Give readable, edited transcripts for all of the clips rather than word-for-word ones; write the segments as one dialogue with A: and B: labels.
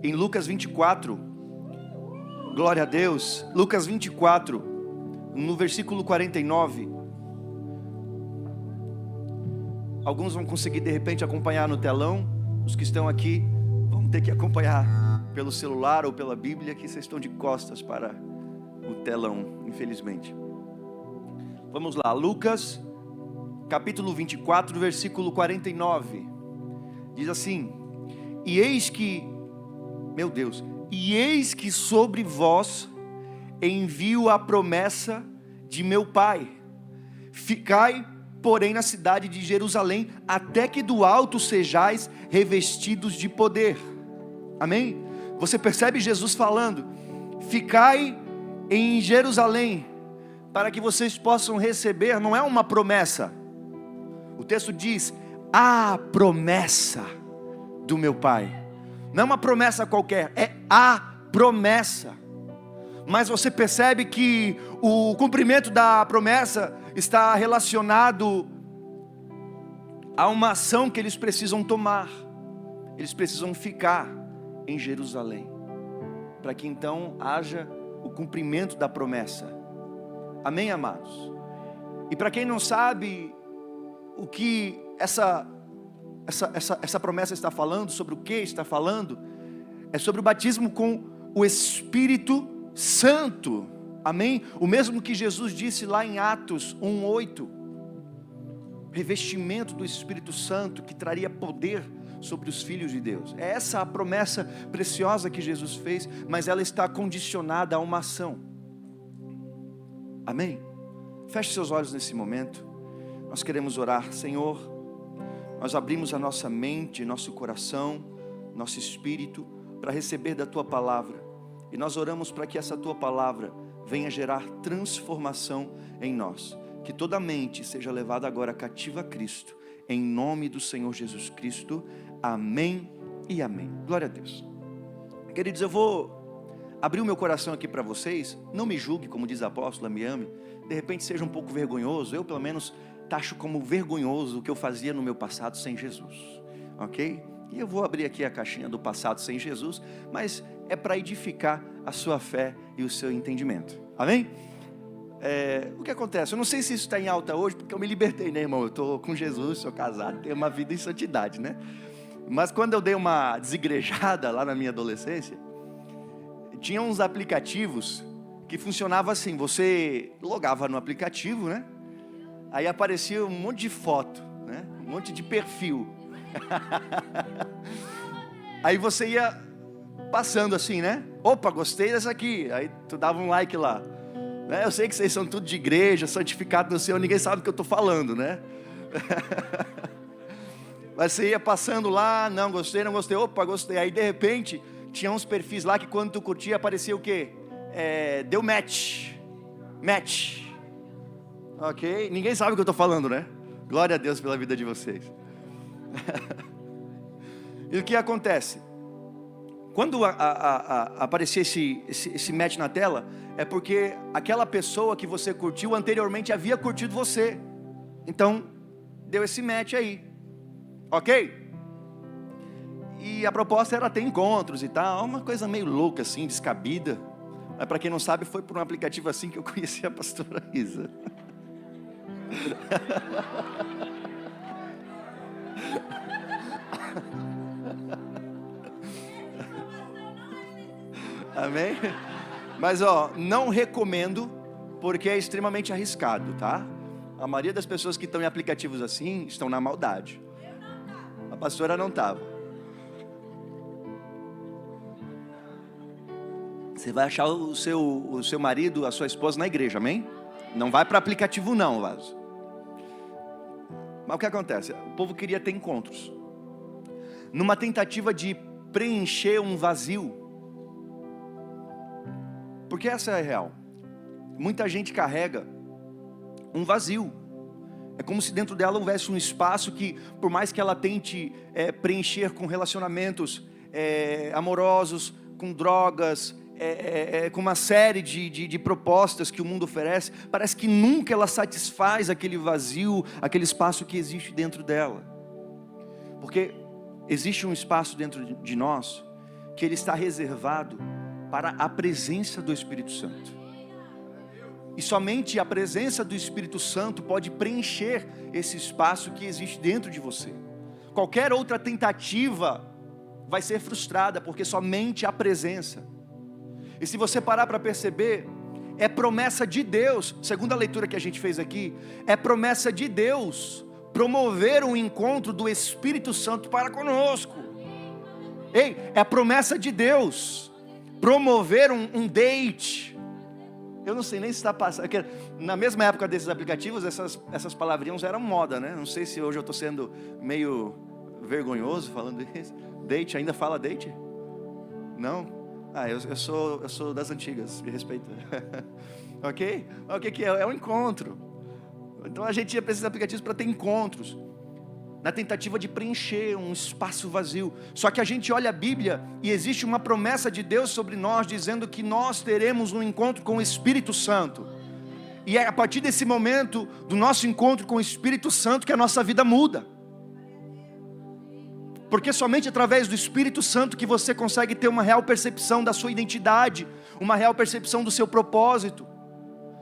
A: em Lucas 24, glória a Deus, Lucas 24, no versículo 49, alguns vão conseguir de repente acompanhar no telão, os que estão aqui vão ter que acompanhar pelo celular ou pela Bíblia, que vocês estão de costas para o telão, infelizmente. Vamos lá, Lucas capítulo 24, versículo 49, diz assim: e eis que, meu Deus, e eis que sobre vós envio a promessa de meu Pai, ficai, porém, na cidade de Jerusalém, até que do alto sejais revestidos de poder. Amém? Você percebe Jesus falando, ficai em Jerusalém, para que vocês possam receber, não é uma promessa, o texto diz, a promessa do meu Pai, não é uma promessa qualquer, é a promessa. Mas você percebe que o cumprimento da promessa está relacionado a uma ação que eles precisam tomar. Eles precisam ficar em Jerusalém, para que então haja o cumprimento da promessa. Amém, amados? E para quem não sabe o que essa promessa está falando, sobre o que está falando, é sobre o batismo com o Espírito Santo. Amém? O mesmo que Jesus disse lá em Atos 1:8, revestimento do Espírito Santo que traria poder sobre os filhos de Deus. É essa a promessa preciosa que Jesus fez, mas ela está condicionada a uma ação. Amém? Feche seus olhos nesse momento. Nós queremos orar. Senhor, nós abrimos a nossa mente, nosso coração, nosso espírito para receber da Tua palavra, e nós oramos para que essa Tua palavra venha gerar transformação em nós, que toda mente seja levada agora cativa a Cristo, em nome do Senhor Jesus Cristo. Amém e amém. Glória a Deus. Queridos, eu vou abrir o meu coração aqui para vocês. Não me julgue, como diz a apóstola, me ame. De repente seja um pouco vergonhoso. Eu pelo menos taxo como vergonhoso o que eu fazia no meu passado sem Jesus, ok? E eu vou abrir aqui a caixinha do passado sem Jesus, mas é para edificar a sua fé e o seu entendimento. Amém? O que acontece? Eu não sei se isso está em alta hoje, porque eu me libertei, né, irmão? Eu estou com Jesus, sou casado, tenho uma vida em santidade, né? Mas quando eu dei uma desigrejada lá na minha adolescência, tinha uns aplicativos que funcionavam assim. Você logava no aplicativo, né? Aí aparecia um monte de foto, né? Um monte de perfil. Aí você ia passando assim, né? Opa, gostei dessa aqui. Aí tu dava um like lá, né? Eu sei que vocês são tudo de igreja, santificado no Senhor, ninguém sabe o que eu estou falando, né? Mas você ia passando lá, não gostei, não gostei, opa, gostei. Aí de repente tinha uns perfis lá que quando tu curtia aparecia o quê? Deu match, ok? Ninguém sabe o que eu estou falando, né? Glória a Deus pela vida de vocês. E o que acontece? Quando aparecia esse match na tela, é porque aquela pessoa que você curtiu anteriormente havia curtido você. Então, deu esse match aí, ok? E a proposta era ter encontros e tal, uma coisa meio louca assim, descabida. Mas para quem não sabe, foi por um aplicativo assim que eu conheci a pastora Isa. Amém? Mas não recomendo, porque é extremamente arriscado, tá? A maioria das pessoas que estão em aplicativos assim estão na maldade. A pastora não estava. Você vai achar o seu marido, a sua esposa na igreja, amém? Não vai para aplicativo não, vaso. Mas o que acontece? O povo queria ter encontros, numa tentativa de preencher um vazio. Porque essa é a real. Muita gente carrega um vazio. É como se dentro dela houvesse um espaço que, por mais que ela tente preencher com relacionamentos amorosos, com drogas, com uma série de propostas que o mundo oferece, parece que nunca ela satisfaz aquele vazio, aquele espaço que existe dentro dela. Porque existe um espaço dentro de nós que ele está reservado para a presença do Espírito Santo. E somente a presença do Espírito Santo pode preencher esse espaço que existe dentro de você. Qualquer outra tentativa vai ser frustrada, porque somente a presença. E se você parar para perceber, é promessa de Deus, segundo a leitura que a gente fez aqui, é promessa de Deus promover um encontro do Espírito Santo para conosco. Ei, é a promessa de Deus promover um date. Eu não sei nem se está passando, na mesma época desses aplicativos, essas palavrinhas eram moda, né? Não sei se hoje eu estou sendo meio vergonhoso falando isso. Date, ainda fala date? Não? Eu sou das antigas, me respeita. Ok? O que é? É um encontro. Então a gente ia para esses aplicativos para ter encontros, na tentativa de preencher um espaço vazio. Só que a gente olha a Bíblia e existe uma promessa de Deus sobre nós, dizendo que nós teremos um encontro com o Espírito Santo. E é a partir desse momento, do nosso encontro com o Espírito Santo, que a nossa vida muda. Porque somente através do Espírito Santo que você consegue ter uma real percepção da sua identidade, uma real percepção do seu propósito.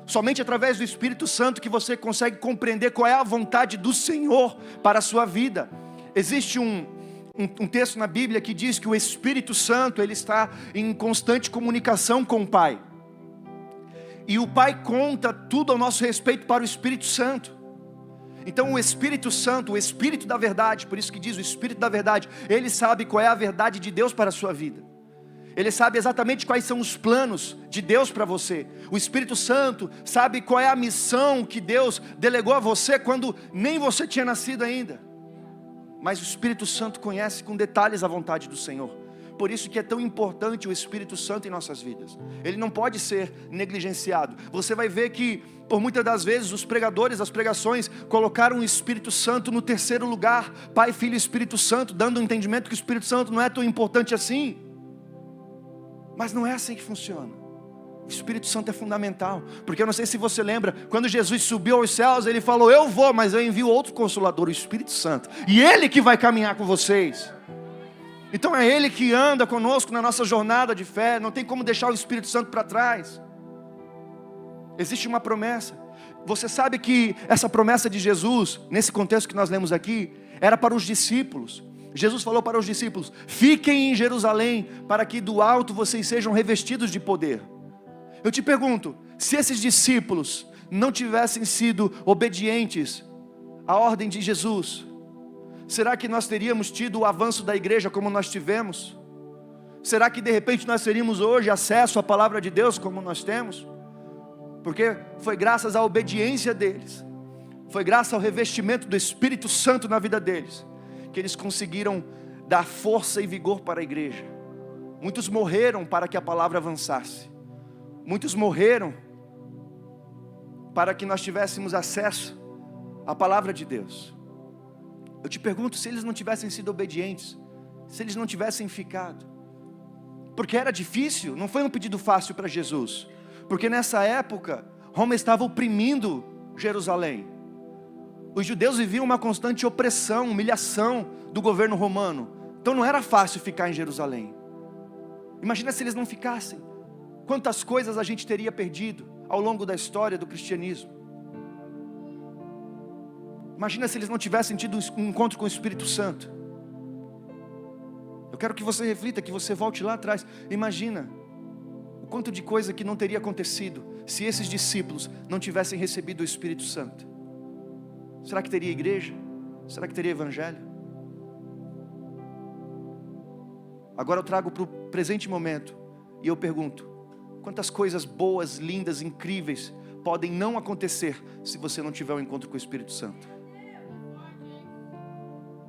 A: Somente através do Espírito Santo que você consegue compreender qual é a vontade do Senhor para a sua vida. Existe um texto na Bíblia que diz que o Espírito Santo, ele está em constante comunicação com o Pai. E o Pai conta tudo ao nosso respeito para o Espírito Santo. Então o Espírito Santo, o Espírito da verdade, por isso que diz o Espírito da verdade, ele sabe qual é a verdade de Deus para a sua vida. Ele sabe exatamente quais são os planos de Deus para você. O Espírito Santo sabe qual é a missão que Deus delegou a você quando nem você tinha nascido ainda. Mas o Espírito Santo conhece com detalhes a vontade do Senhor. Por isso que é tão importante o Espírito Santo em nossas vidas. Ele não pode ser negligenciado. Você vai ver que, por muitas das vezes, os pregadores, as pregações, colocaram o Espírito Santo no terceiro lugar. Pai, Filho e Espírito Santo, dando o entendimento que o Espírito Santo não é tão importante assim. Mas não é assim que funciona. O Espírito Santo é fundamental. Porque eu não sei se você lembra, quando Jesus subiu aos céus, ele falou: eu vou, mas eu envio outro Consolador, o Espírito Santo. E ele que vai caminhar com vocês. Então é ele que anda conosco na nossa jornada de fé. Não tem como deixar o Espírito Santo para trás. Existe uma promessa. Você sabe que essa promessa de Jesus, nesse contexto que nós lemos aqui, era para os discípulos. Jesus falou para os discípulos: fiquem em Jerusalém, para que do alto vocês sejam revestidos de poder. Eu te pergunto, se esses discípulos não tivessem sido obedientes à ordem de Jesus, será que nós teríamos tido o avanço da igreja como nós tivemos? Será que de repente nós teríamos hoje acesso à palavra de Deus como nós temos? Porque foi graças à obediência deles, foi graças ao revestimento do Espírito Santo na vida deles, que eles conseguiram dar força e vigor para a igreja. Muitos morreram para que a palavra avançasse. Muitos morreram para que nós tivéssemos acesso à palavra de Deus. Eu te pergunto, se eles não tivessem sido obedientes, se eles não tivessem ficado, porque era difícil, não foi um pedido fácil para Jesus, porque nessa época Roma estava oprimindo Jerusalém. Os judeus viviam uma constante opressão, humilhação do governo romano. Então não era fácil ficar em Jerusalém. Imagina se eles não ficassem. Quantas coisas a gente teria perdido ao longo da história do cristianismo. Imagina se eles não tivessem tido um encontro com o Espírito Santo. Eu quero que você reflita, que você volte lá atrás. Imagina o quanto de coisa que não teria acontecido se esses discípulos não tivessem recebido o Espírito Santo. Será que teria igreja? Será que teria evangelho? Agora eu trago para o presente momento e eu pergunto: quantas coisas boas, lindas, incríveis podem não acontecer se você não tiver um encontro com o Espírito Santo?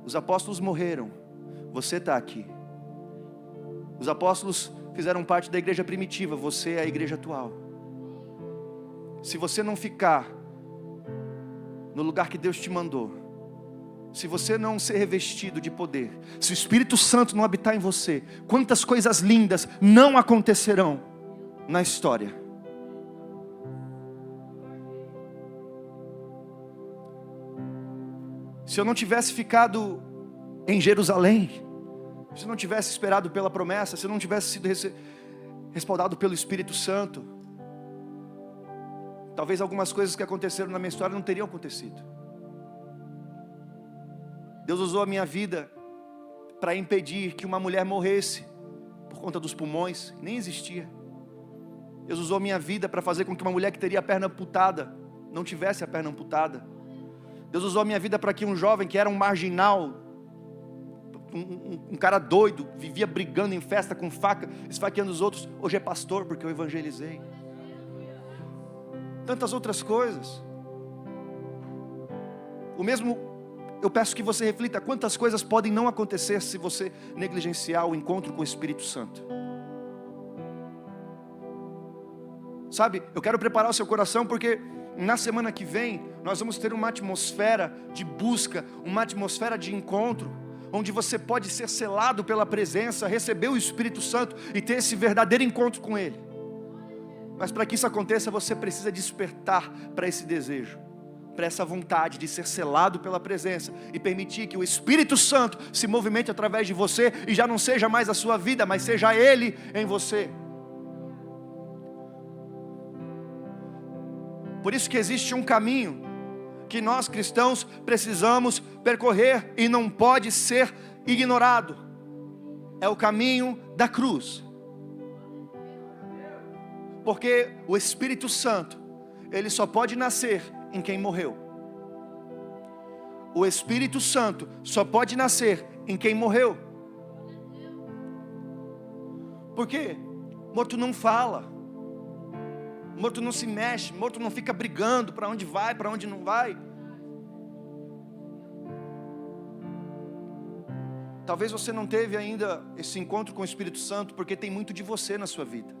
A: Os apóstolos morreram, você está aqui. Os apóstolos fizeram parte da igreja primitiva, você é a igreja atual. Se você não ficar no lugar que Deus te mandou, se você não ser revestido de poder, se o Espírito Santo não habitar em você, quantas coisas lindas não acontecerão na história. Se eu não tivesse ficado em Jerusalém, se não tivesse esperado pela promessa, se não tivesse sido respaldado pelo Espírito Santo, talvez algumas coisas que aconteceram na minha história não teriam acontecido. Deus usou a minha vida para impedir que uma mulher morresse por conta dos pulmões, nem existia. Deus usou a minha vida para fazer com que uma mulher que teria a perna amputada não tivesse a perna amputada. Deus usou a minha vida para que um jovem que era um marginal, um cara doido, vivia brigando em festa com faca, esfaqueando os outros, hoje é pastor porque eu evangelizei. Tantas outras coisas. O mesmo, eu peço que você reflita quantas coisas podem não acontecer se você negligenciar o encontro com o Espírito Santo. Sabe, eu quero preparar o seu coração porque na semana que vem nós vamos ter uma atmosfera de busca, uma atmosfera de encontro, onde você pode ser selado pela presença, receber o Espírito Santo e ter esse verdadeiro encontro com Ele. Mas para que isso aconteça, você precisa despertar para esse desejo, para essa vontade de ser selado pela presença e permitir que o Espírito Santo se movimente através de você e já não seja mais a sua vida, mas seja Ele em você. Por isso que existe um caminho que nós cristãos precisamos percorrer e não pode ser ignorado. É o caminho da cruz. Porque o Espírito Santo, ele só pode nascer em quem morreu. O Espírito Santo só pode nascer em quem morreu. Por quê? Morto não fala. Morto não se mexe, morto não fica brigando para onde vai, para onde não vai. Talvez você não teve ainda esse encontro com o Espírito Santo porque tem muito de você na sua vida.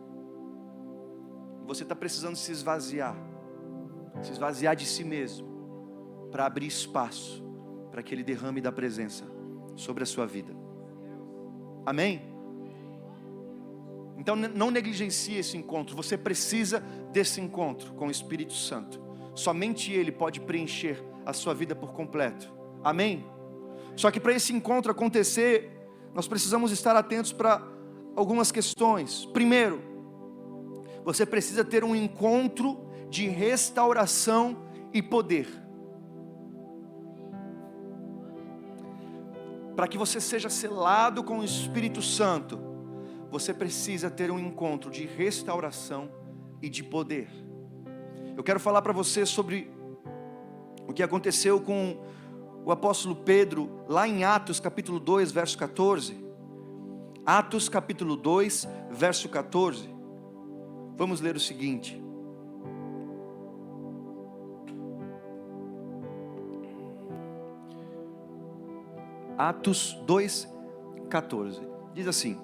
A: Você está precisando se esvaziar de si mesmo, para abrir espaço para que Ele derrame da presença sobre a sua vida. Amém? Então não negligencie esse encontro. Você precisa desse encontro com o Espírito Santo. Somente Ele pode preencher a sua vida por completo. Amém? Só que para esse encontro acontecer, nós precisamos estar atentos para algumas questões. Primeiro, você precisa ter um encontro de restauração e poder. Para que você seja selado com o Espírito Santo, você precisa ter um encontro de restauração e de poder. Eu quero falar para você sobre o que aconteceu com o apóstolo Pedro, lá em Atos capítulo 2, verso 14. Atos capítulo 2, verso 14. Vamos ler o seguinte. Atos 2, 14. Diz assim: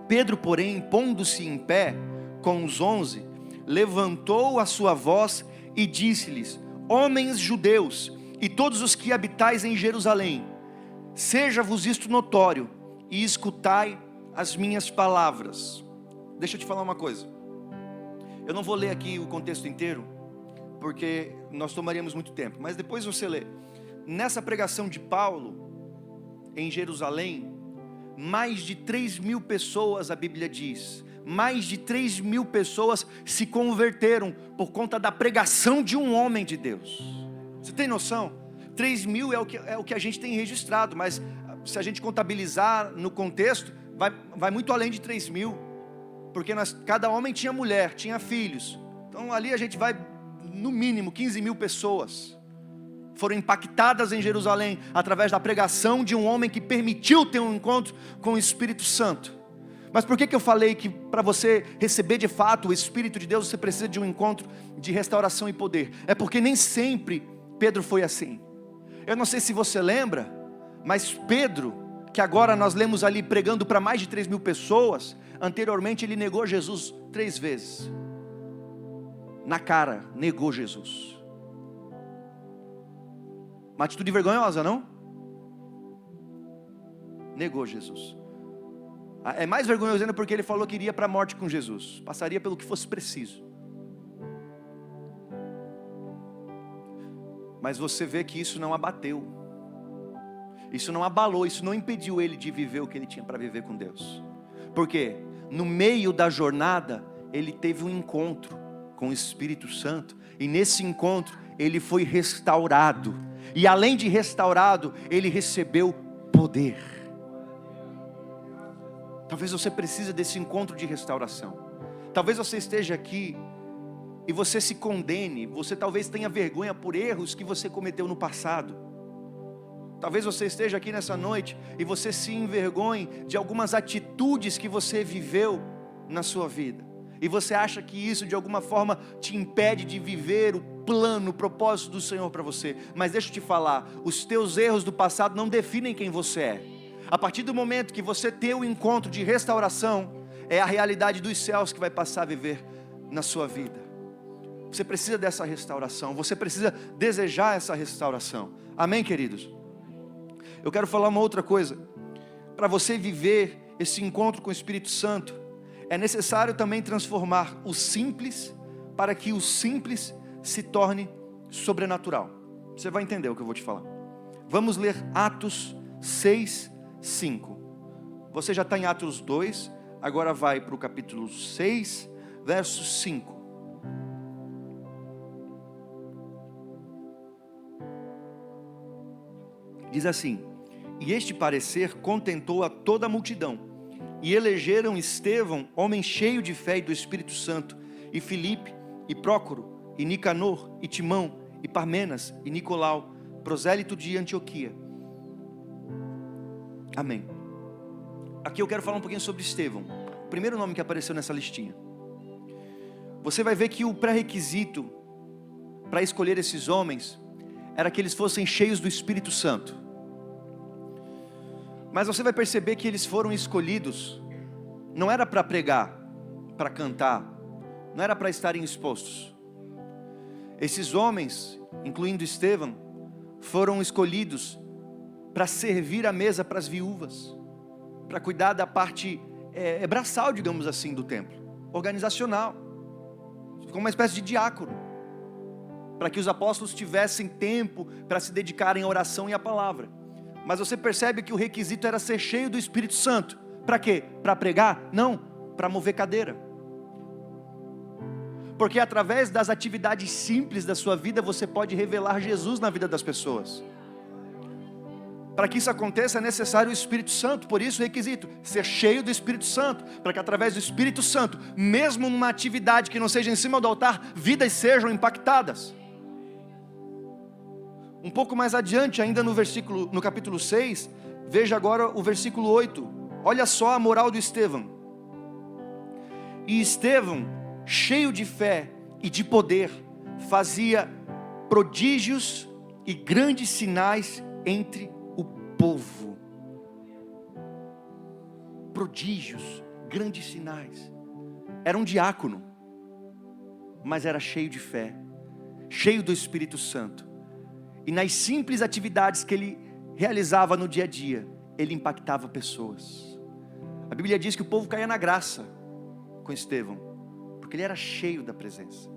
A: Pedro, porém, pondo-se em pé com os 11, levantou a sua voz e disse-lhes: Homens judeus, e todos os que habitais em Jerusalém, seja-vos isto notório, e escutai as minhas palavras. Deixa eu te falar uma coisa. Eu não vou ler aqui o contexto inteiro, porque nós tomaríamos muito tempo, mas depois você lê. Nessa pregação de Paulo, em Jerusalém, mais de 3.000 pessoas, a Bíblia diz, mais de 3.000 pessoas se converteram por conta da pregação de um homem de Deus. Você tem noção? 3.000 é o que a gente tem registrado, mas se a gente contabilizar no contexto, vai muito além de 3.000, porque cada homem tinha mulher, tinha filhos, então ali a gente vai no mínimo 15.000 pessoas foram impactadas em Jerusalém através da pregação de um homem que permitiu ter um encontro com o Espírito Santo. Mas por que eu falei que para você receber de fato o Espírito de Deus, você precisa de um encontro de restauração e poder? É porque nem sempre Pedro foi assim. Eu não sei se você lembra, mas Pedro, que agora nós lemos ali pregando para mais de 3.000 pessoas, anteriormente ele negou Jesus 3 vezes. Na cara, negou Jesus. Uma atitude vergonhosa, não? Negou Jesus. É mais vergonhoso ainda porque ele falou que iria para a morte com Jesus. Passaria pelo que fosse preciso. Mas você vê que isso não abateu. Isso não abalou, isso não impediu ele de viver o que ele tinha para viver com Deus. Por quê? No meio da jornada, ele teve um encontro com o Espírito Santo, e nesse encontro, ele foi restaurado, e além de restaurado, ele recebeu poder. Talvez você precise desse encontro de restauração. Talvez você esteja aqui e você se condene, você talvez tenha vergonha por erros que você cometeu no passado. Talvez você esteja aqui nessa noite e você se envergonhe de algumas atitudes que você viveu na sua vida. E você acha que isso de alguma forma te impede de viver o plano, o propósito do Senhor para você. Mas deixa eu te falar, os teus erros do passado não definem quem você é. A partir do momento que você tem o encontro de restauração, é a realidade dos céus que vai passar a viver na sua vida. Você precisa dessa restauração, você precisa desejar essa restauração. Amém, queridos? Eu quero falar uma outra coisa. Para você viver esse encontro com o Espírito Santo, é necessário também transformar o simples, para que o simples se torne sobrenatural. Você vai entender o que eu vou te falar. Vamos ler Atos 6, 5. Você já está em Atos 2, agora vai para o capítulo 6, verso 5. Diz assim: e este parecer contentou a toda a multidão, e elegeram Estevão, homem cheio de fé e do Espírito Santo, e Filipe, e Prócoro, e Nicanor, e Timão, e Parmenas, e Nicolau, prosélito de Antioquia. Amém. Aqui eu quero falar um pouquinho sobre Estevão, o primeiro nome que apareceu nessa listinha. Você vai ver que o pré-requisito para escolher esses homens era que eles fossem cheios do Espírito Santo. Mas você vai perceber que eles foram escolhidos, não era para pregar, para cantar, não era para estarem expostos. Esses homens, incluindo Estevão, foram escolhidos para servir a mesa para as viúvas, para cuidar da parte braçal, digamos assim, do templo, organizacional, como uma espécie de diácono, para que os apóstolos tivessem tempo para se dedicarem à oração e à palavra. Mas você percebe que o requisito era ser cheio do Espírito Santo. Para quê? Para pregar? Não, para mover cadeira. Porque através das atividades simples da sua vida, você pode revelar Jesus na vida das pessoas. Para que isso aconteça é necessário o Espírito Santo. Por isso o requisito, ser cheio do Espírito Santo, para que através do Espírito Santo, mesmo numa atividade que não seja em cima do altar, vidas sejam impactadas. Um pouco mais adiante, ainda no capítulo 6, veja agora o versículo 8. Olha só a moral do Estevão. E Estevão, cheio de fé e de poder, fazia prodígios e grandes sinais entre o povo. Prodígios, grandes sinais. Era um diácono, mas era cheio de fé, cheio do Espírito Santo. E nas simples atividades que ele realizava no dia a dia, ele impactava pessoas. A Bíblia diz que o povo caía na graça com Estevão, porque ele era cheio da presença.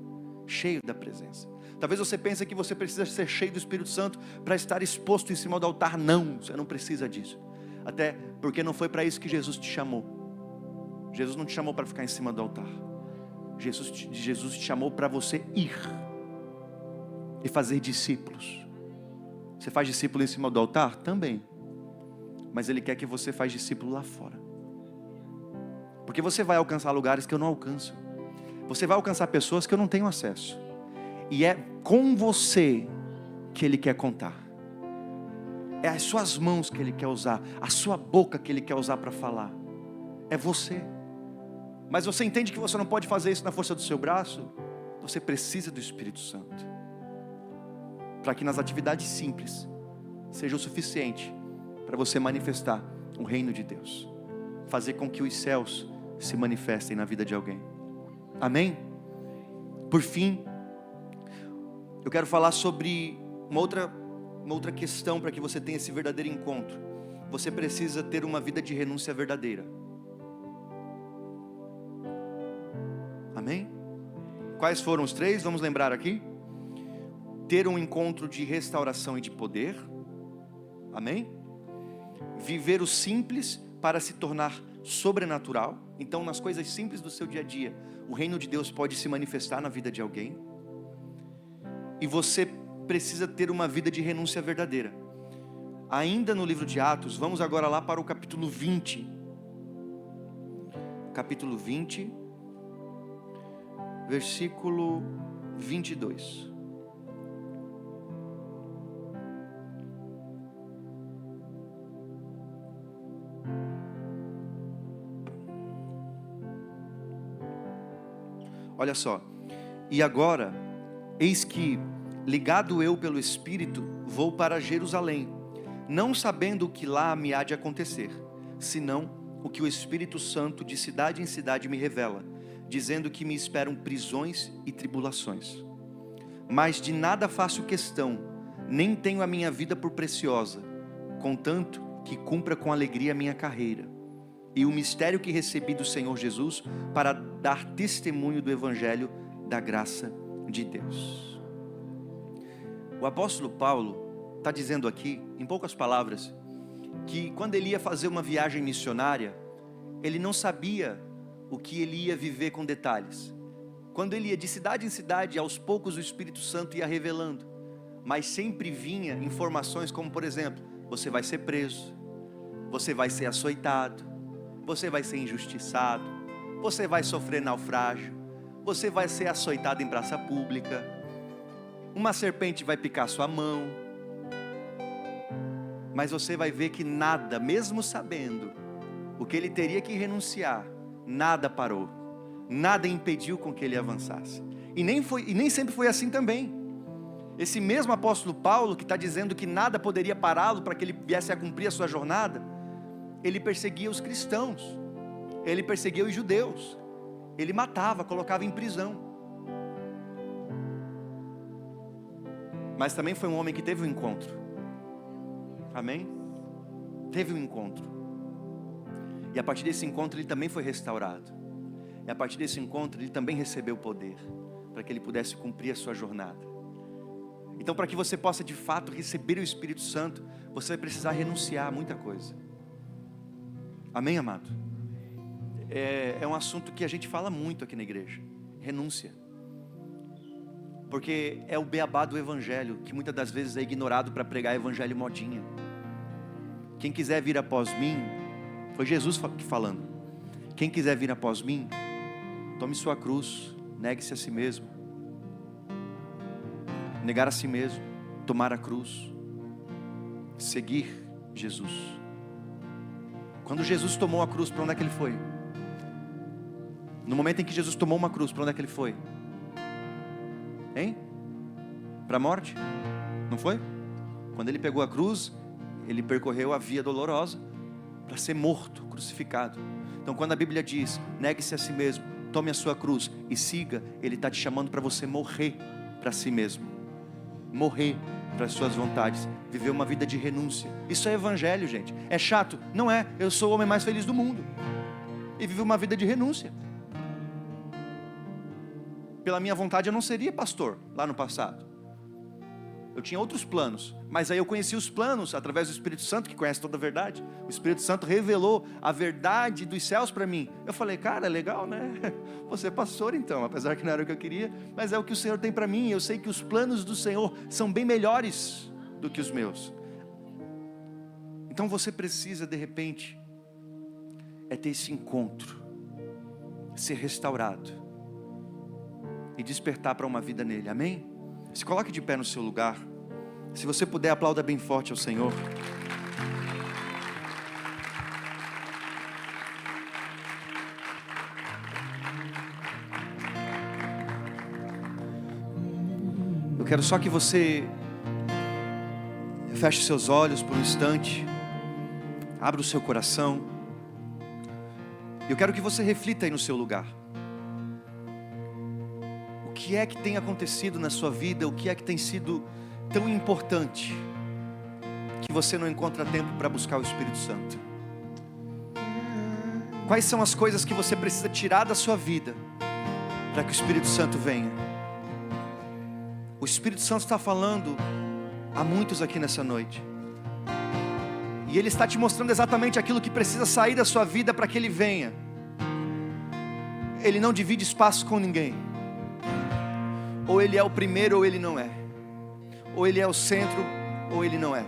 A: Cheio da presença. Talvez você pense que você precisa ser cheio do Espírito Santo para estar exposto em cima do altar. Não, você não precisa disso. Até porque não foi para isso que Jesus te chamou. Jesus não te chamou para ficar em cima do altar. Jesus te chamou para você ir e fazer discípulos. Você faz discípulo em cima do altar? Também. Mas Ele quer que você faça discípulo lá fora. Porque você vai alcançar lugares que eu não alcanço. Você vai alcançar pessoas que eu não tenho acesso. E é com você que Ele quer contar. É as suas mãos que Ele quer usar. A sua boca que Ele quer usar para falar. É você. Mas você entende que você não pode fazer isso na força do seu braço? Você precisa do Espírito Santo. Para que nas atividades simples seja o suficiente para você manifestar o reino de Deus, fazer com que os céus se manifestem na vida de alguém. Amém? Por fim, eu quero falar sobre uma outra questão para que você tenha esse verdadeiro encontro. Você precisa ter uma vida de renúncia verdadeira. Amém? Quais foram os 3? Vamos lembrar aqui. Ter um encontro de restauração e de poder. Amém? viver o simples para se tornar sobrenatural. Então, nas coisas simples do seu dia a dia, o reino de Deus pode se manifestar na vida de alguém. E você precisa ter uma vida de renúncia verdadeira. Ainda no livro de Atos, vamos agora lá para o capítulo 20. Capítulo 20, versículo 22. Olha só. E agora, eis que, ligado eu pelo Espírito, vou para Jerusalém, não sabendo o que lá me há de acontecer, senão o que o Espírito Santo de cidade em cidade me revela, dizendo que me esperam prisões e tribulações. Mas de nada faço questão, nem tenho a minha vida por preciosa, contanto que cumpra com alegria a minha carreira, e o mistério que recebi do Senhor Jesus, para dar testemunho do Evangelho da graça de Deus. O apóstolo Paulo está dizendo aqui, em poucas palavras, que quando ele ia fazer uma viagem missionária, ele não sabia o que ele ia viver com detalhes. Quando ele ia de cidade em cidade, aos poucos o Espírito Santo ia revelando, mas sempre vinha informações como, por exemplo, você vai ser preso, você vai ser açoitado, você vai ser injustiçado, você vai sofrer naufrágio, você vai ser açoitado em praça pública, uma serpente vai picar sua mão. Mas você vai ver que nada, mesmo sabendo o que ele teria que renunciar, nada parou, nada impediu com que ele avançasse. E nem sempre foi assim também. Esse mesmo apóstolo Paulo, que está dizendo que nada poderia pará-lo para que ele viesse a cumprir a sua jornada, ele perseguia os cristãos, ele perseguia os judeus, ele matava, colocava em prisão. Mas também foi um homem que teve um encontro. Amém? Teve um encontro. E a partir desse encontro ele também foi restaurado. E a partir desse encontro ele também recebeu poder, para que ele pudesse cumprir a sua jornada. Então, para que você possa de fato receber o Espírito Santo, você vai precisar renunciar a muita coisa. Amém, amado? É um assunto que a gente fala muito aqui na igreja. Renúncia. Porque é o beabá do Evangelho, que muitas das vezes é ignorado para pregar Evangelho modinha. Quem quiser vir após mim, foi Jesus falando, quem quiser vir após mim, tome sua cruz, negue-se a si mesmo. Negar a si mesmo, tomar a cruz, seguir Jesus. Quando Jesus tomou a cruz, para onde é que ele foi? No momento em que Jesus tomou uma cruz, para onde é que ele foi? Hein? Para a morte? Não foi? Quando ele pegou a cruz, ele percorreu a via dolorosa para ser morto, crucificado. Então quando a Bíblia diz, negue-se a si mesmo, tome a sua cruz e siga, ele está te chamando para você morrer para si mesmo, morrer para as suas vontades, viver uma vida de renúncia. Isso é evangelho, gente. É chato? Não é. Eu sou o homem mais feliz do mundo e vivo uma vida de renúncia. Pela minha vontade eu não seria pastor lá no passado. Eu tinha outros planos, mas aí eu conheci os planos através do Espírito Santo, que conhece toda a verdade. O Espírito Santo revelou a verdade dos céus para mim. Eu falei, cara, é legal, né? Vou ser pastor então, apesar que não era o que eu queria, mas é o que o Senhor tem para mim. Eu sei que os planos do Senhor são bem melhores do que os meus. Então você precisa de repente ter esse encontro, ser restaurado e despertar para uma vida nele, amém? Se coloque de pé no seu lugar. Se você puder, aplauda bem forte ao Senhor. Eu quero só que você feche seus olhos por um instante, abra o seu coração. Eu quero que você reflita aí no seu lugar. O que é que tem acontecido na sua vida? O que é que tem sido tão importante que você não encontra tempo para buscar o Espírito Santo? Quais são as coisas que você precisa tirar da sua vida para que o Espírito Santo venha? O Espírito Santo está falando a muitos aqui nessa noite, E Ele está te mostrando exatamente aquilo que precisa sair da sua vida para que Ele venha. Ele não divide espaço com ninguém. Ou Ele é o primeiro ou Ele não é. Ou Ele é o centro ou Ele não é.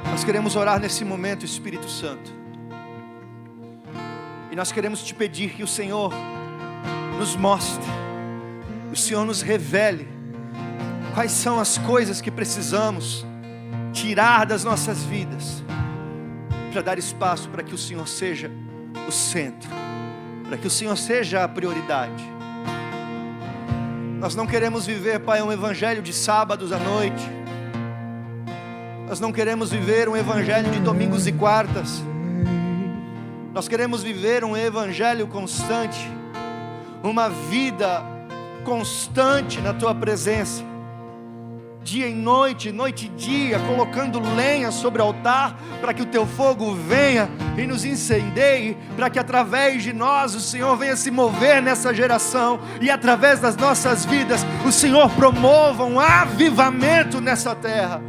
A: Nós queremos orar nesse momento, Espírito Santo. E nós queremos te pedir que o Senhor nos mostre, o Senhor nos revele quais são as coisas que precisamos tirar das nossas vidas, para dar espaço para que o Senhor seja o centro, para que o Senhor seja a prioridade. Nós não queremos viver, Pai, um evangelho de sábados à noite. Nós não queremos viver um evangelho de domingos e quartas. Nós queremos viver um evangelho constante, uma vida constante na Tua presença, dia e noite e dia, colocando lenha sobre o altar, para que o Teu fogo venha e nos incendeie, para que através de nós o Senhor venha se mover nessa geração, e através das nossas vidas o Senhor promova um avivamento nessa terra.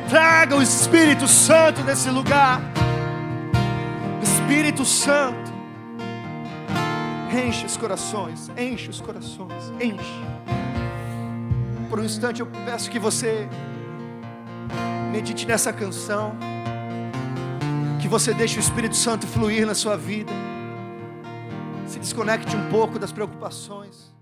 A: Traga o Espírito Santo nesse lugar. Espírito Santo, enche os corações, enche os corações, enche. Por um instante eu peço que você medite nessa canção, que você deixe o Espírito Santo fluir na sua vida, se desconecte um pouco das preocupações.